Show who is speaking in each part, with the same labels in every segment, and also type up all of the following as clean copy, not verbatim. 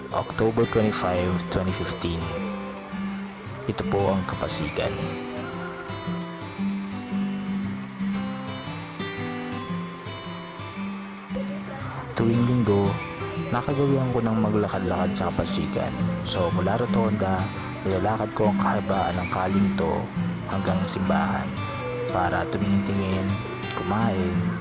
Speaker 1: October 25, 2015. Ito po ang Kapasigan. Tuwing linggo, nakagawian ko ng maglakad-lakad sa Kapasigan. So mula Rotonda, nilalakad ko ang kahabaan ng kaling to hanggang simbahan para tumingin-tingin, kumain.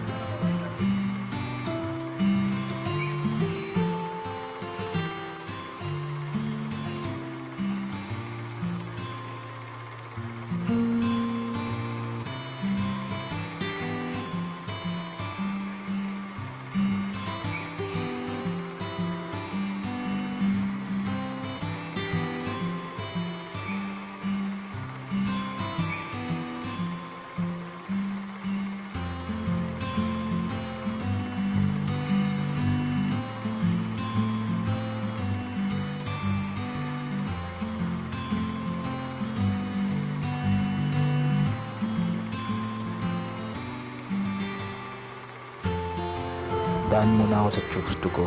Speaker 1: Daan muna ako sa Choose to Go.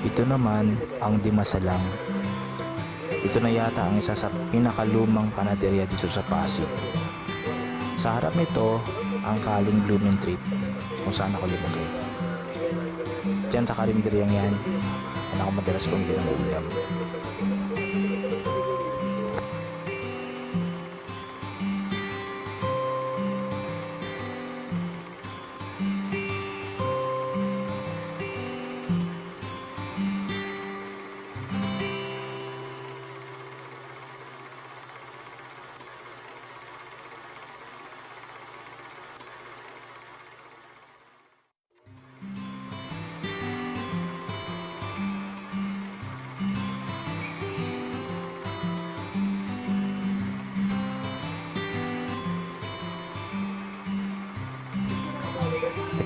Speaker 1: Ito naman ang Dimasalang. Ito na yata ang isa sa pinakalumang panaderya dito sa Pasig. Sa harap nito ang Kaling Blumentritt kung saan ako lumagay. Diyan sa karinderyang yan, ako madalas bumili ng ulam.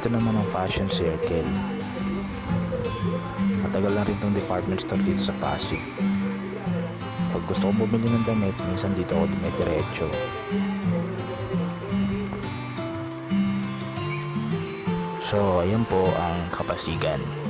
Speaker 1: Ito naman ang Fashion Circle. Matagal na rin itong department store dito sa Pasig. Pag gusto ko bumili ng damit, minsan dito ako dumidiretso. So, ayan po ang Kapasigan.